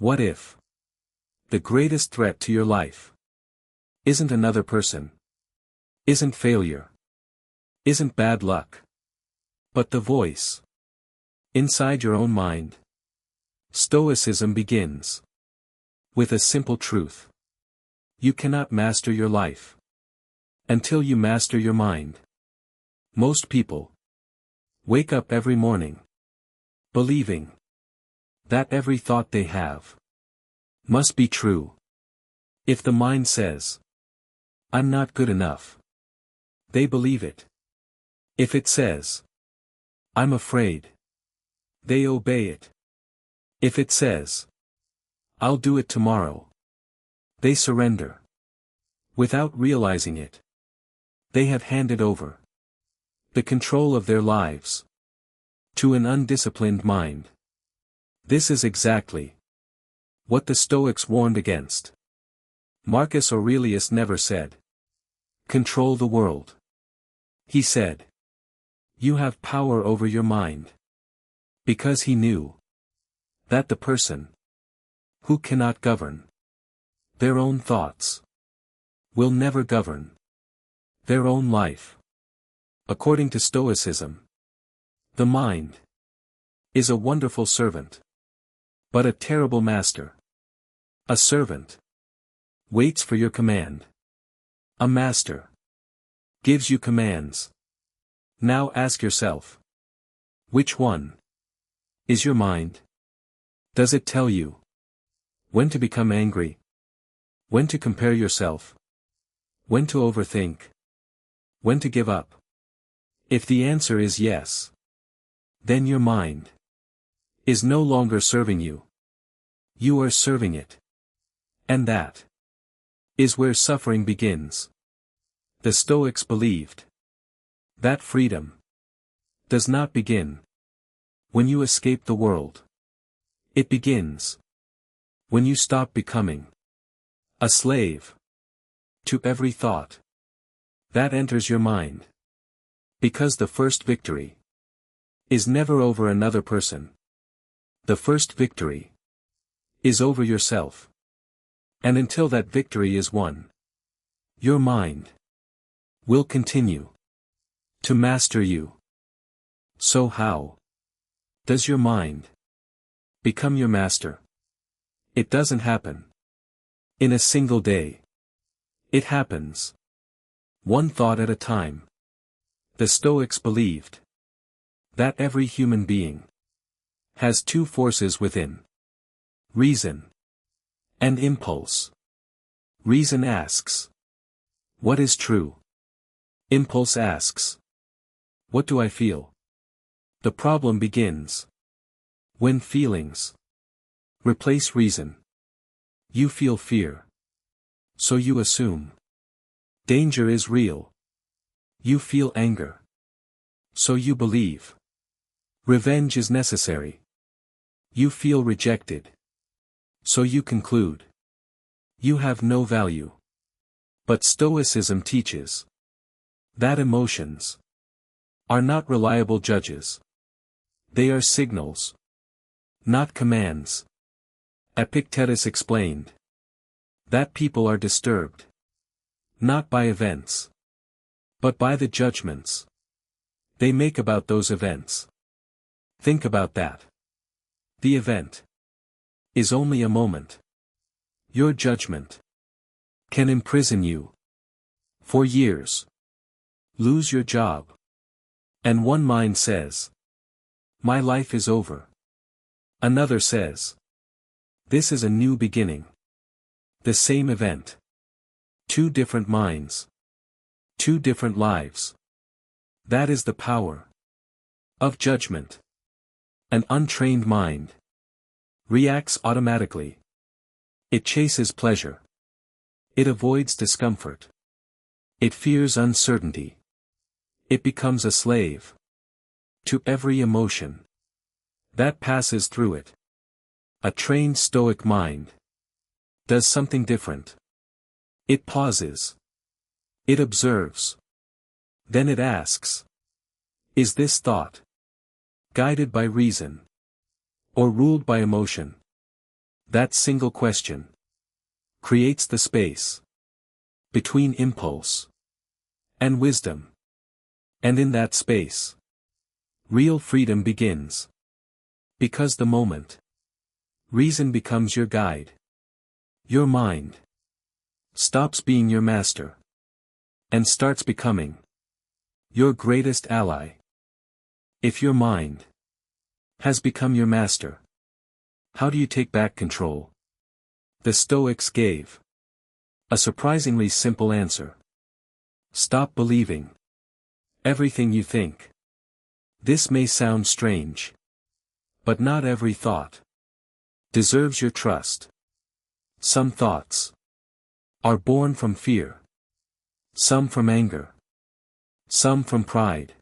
What if the greatest threat to your life isn't another person, isn't failure, isn't bad luck, but the voice inside your own mind? Stoicism begins with a simple truth. You cannot master your life until you master your mind. Most people wake up every morning believing that every thought they have must be true. If the mind says, "I'm not good enough," they believe it. If it says, "I'm afraid," they obey it. If it says, "I'll do it tomorrow," they surrender. Without realizing it, they have handed over the control of their lives to an undisciplined mind. This is exactly what the Stoics warned against. Marcus Aurelius never said, "Control the world." He said, "You have power over your mind." Because he knew that the person who cannot govern their own thoughts will never govern their own life. According to Stoicism, the mind is a wonderful servant, but a terrible master. A servant waits for your command. A master gives you commands. Now ask yourself, which one is your mind? Does it tell you when to become angry? When to compare yourself? When to overthink? When to give up? If the answer is yes, then your mind is no longer serving you. You are serving it. And that is where suffering begins. The Stoics believed that freedom does not begin when you escape the world. It begins when you stop becoming a slave to every thought that enters your mind. Because the first victory is never over another person. The first victory is over yourself. And until that victory is won, your mind will continue to master you. So how does your mind become your master? It doesn't happen in a single day. It happens one thought at a time. The Stoics believed that every human being has two forces within: reason and impulse. Reason asks, "What is true?" Impulse asks, "What do I feel?" The problem begins when feelings replace reason. You feel fear, so you assume danger is real. You feel anger, so you believe revenge is necessary. You feel rejected, so you conclude you have no value. But Stoicism teaches that emotions are not reliable judges. They are signals, not commands. Epictetus explained that people are disturbed not by events, but by the judgments they make about those events. Think about that. The event is only a moment. Your judgment can imprison you for years, lose your job, and one mind says, "My life is over." Another says, "This is a new beginning." The same event. Two different minds. Two different lives. That is the power of judgment. An untrained mind reacts automatically. It chases pleasure. It avoids discomfort. It fears uncertainty. It becomes a slave to every emotion that passes through it. A trained Stoic mind does something different. It pauses. It observes. Then it asks, "Is this thought guided by reason or ruled by emotion?" That single question creates the space between impulse and wisdom. And in that space, real freedom begins. Because the moment reason becomes your guide, your mind stops being your master and starts becoming your greatest ally. If your mind has become your master, how do you take back control? The Stoics gave a surprisingly simple answer. Stop believing everything you think. This may sound strange, but not every thought deserves your trust. Some thoughts are born from fear, some from anger, some from pride,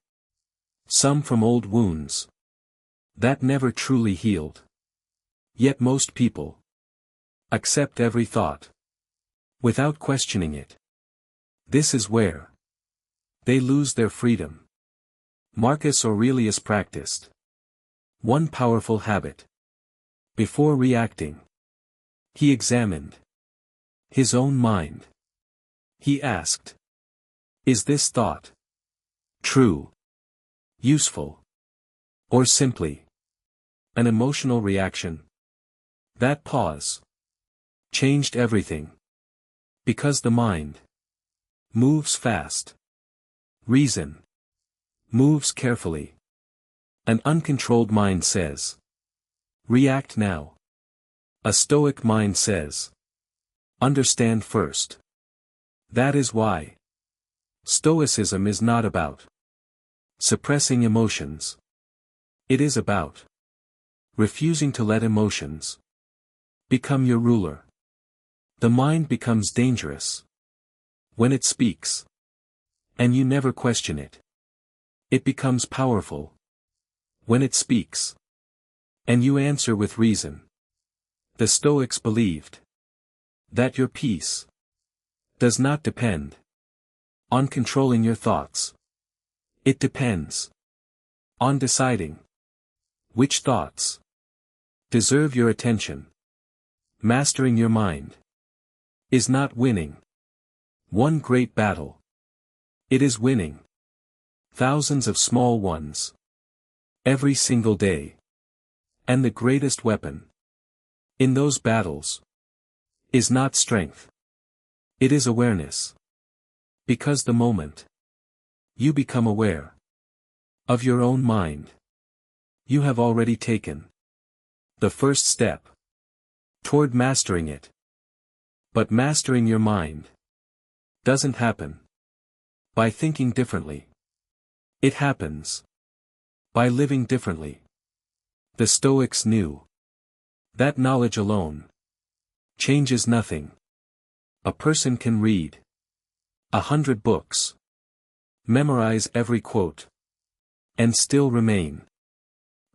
some from old wounds that never truly healed. Yet most people accept every thought without questioning it. This is where they lose their freedom. Marcus Aurelius practiced one powerful habit. Before reacting, he examined his own mind. He asked, is this thought true, useful, or simply an emotional reaction? That pause changed everything. Because the mind moves fast. Reason moves carefully. An uncontrolled mind says, react now. A Stoic mind says, understand first. That is why Stoicism is not about suppressing emotions. It is about refusing to let emotions become your ruler. The mind becomes dangerous when it speaks, and you never question it. It becomes powerful when it speaks, and you answer with reason. The Stoics believed that your peace does not depend on controlling your thoughts. It depends on deciding which thoughts deserve your attention. Mastering your mind is not winning one great battle. It is winning thousands of small ones every single day. And the greatest weapon in those battles is not strength. It is awareness. Because the moment you become aware of your own mind, you have already taken the first step toward mastering it. But mastering your mind doesn't happen by thinking differently. It happens by living differently. The Stoics knew that knowledge alone changes nothing. A person can read 100 books, memorize every quote, and still remain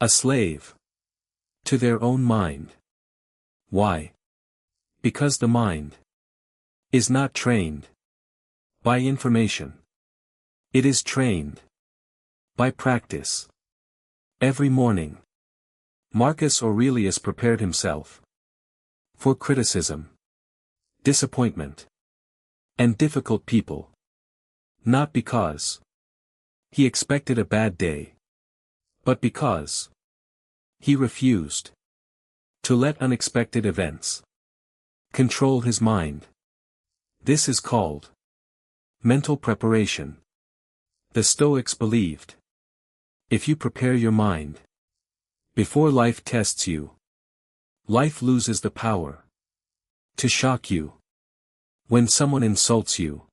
a slave to their own mind. Why? Because the mind is not trained by information. It is trained by practice. Every morning, Marcus Aurelius prepared himself for criticism, disappointment, and difficult people. Not because he expected a bad day, but because he refused to let unexpected events control his mind. This is called mental preparation. The Stoics believed, if you prepare your mind before life tests you, life loses the power to shock you. When someone insults you,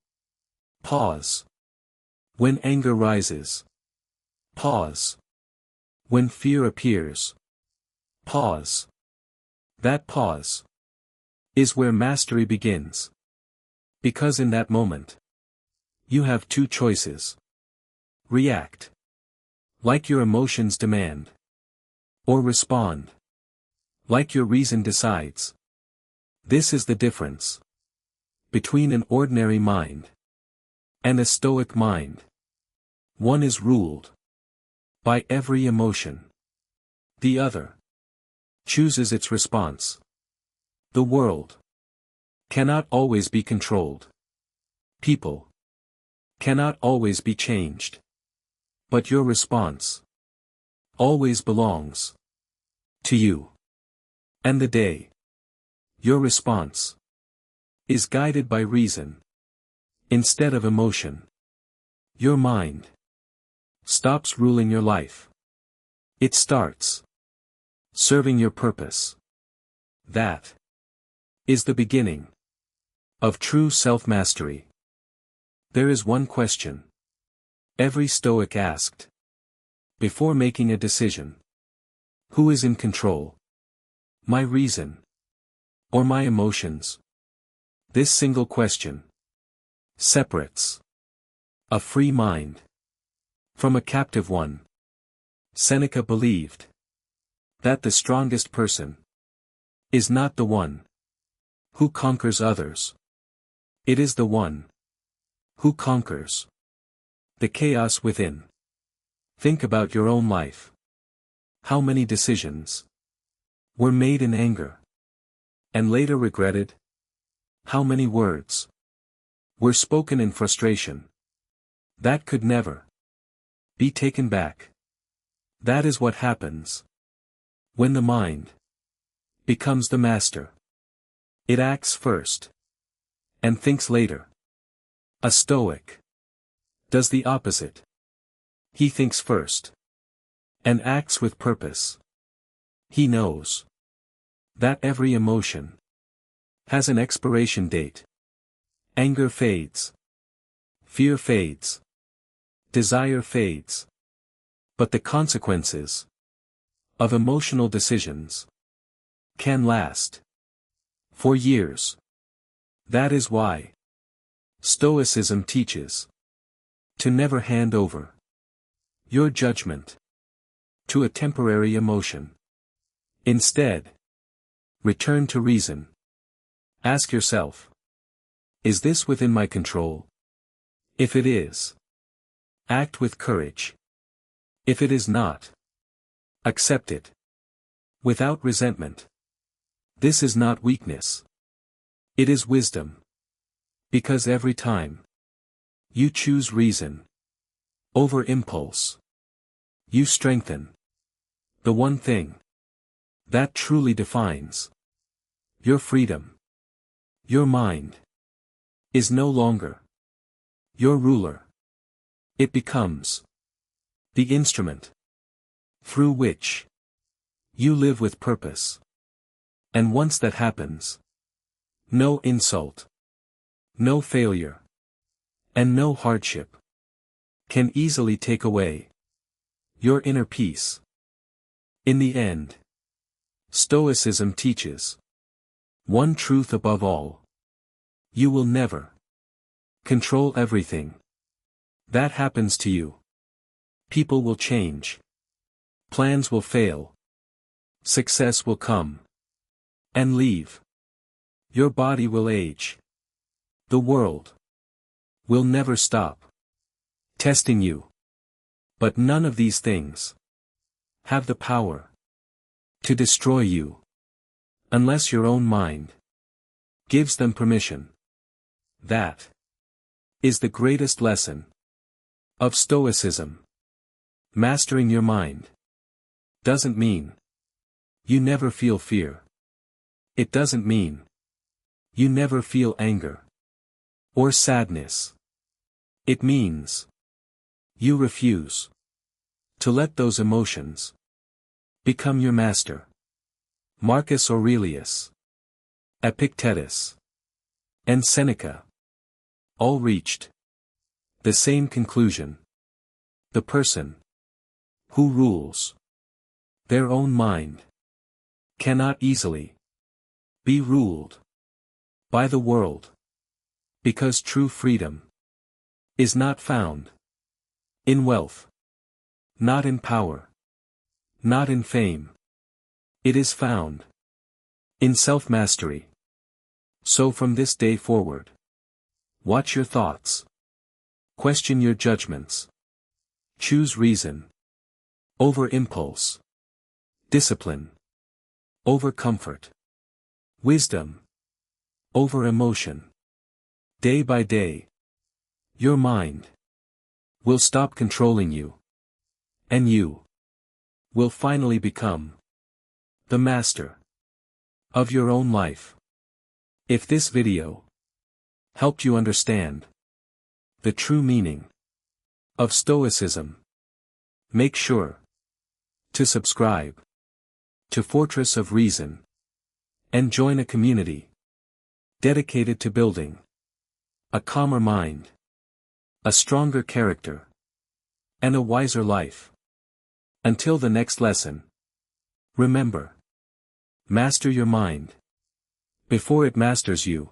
pause. When anger rises, pause. When fear appears, pause. That pause is where mastery begins. Because in that moment, you have two choices. React, like your emotions demand, or respond, like your reason decides. This is the difference between an ordinary mind and a Stoic mind. One is ruled by every emotion. The other chooses its response. The world cannot always be controlled. People cannot always be changed. But your response always belongs to you. And the day your response is guided by reason instead of emotion, your mind stops ruling your life. It starts serving your purpose. That is the beginning of true self-mastery. There is one question every Stoic asked before making a decision. Who is in control? My reason or my emotions? This single question separates a free mind from a captive one. Seneca believed that the strongest person is not the one who conquers others. It is the one who conquers the chaos within. Think about your own life. How many decisions were made in anger and later regretted? How many words were spoken in frustration that could never be taken back? That is what happens when the mind becomes the master. It acts first and thinks later. A Stoic does the opposite. He thinks first and acts with purpose. He knows that every emotion has an expiration date. Anger fades. Fear fades. Desire fades. But the consequences of emotional decisions can last for years. That is why Stoicism teaches to never hand over your judgment to a temporary emotion. Instead, return to reason. Ask yourself, is this within my control? If it is, act with courage. If it is not, accept it without resentment. This is not weakness. It is wisdom. Because every time you choose reason over impulse, you strengthen the one thing that truly defines your freedom. Your mind is no longer your ruler. It becomes the instrument through which you live with purpose. And once that happens, no insult, no failure, and no hardship can easily take away your inner peace. In the end, Stoicism teaches one truth above all. You will never control everything that happens to you. People will change. Plans will fail. Success will come and leave. Your body will age. The world will never stop testing you. But none of these things have the power to destroy you unless your own mind gives them permission. That is the greatest lesson of Stoicism. Mastering your mind doesn't mean you never feel fear. It doesn't mean you never feel anger or sadness. It means you refuse to let those emotions become your master. Marcus Aurelius, Epictetus, and Seneca all reached the same conclusion. The person who rules their own mind cannot easily be ruled by the world, because true freedom is not found in wealth, not in power, not in fame. It is found in self-mastery. So from this day forward, watch your thoughts. Question your judgments. Choose reason over impulse. Discipline over comfort. wisdom over emotion. Day by day, your mind will stop controlling you, and you will finally become the master of your own life. If this video helped you understand the true meaning of Stoicism, make sure to subscribe to Fortress of Reason and join a community dedicated to building a calmer mind, a stronger character, and a wiser life. Until the next lesson, remember, master your mind before it masters you.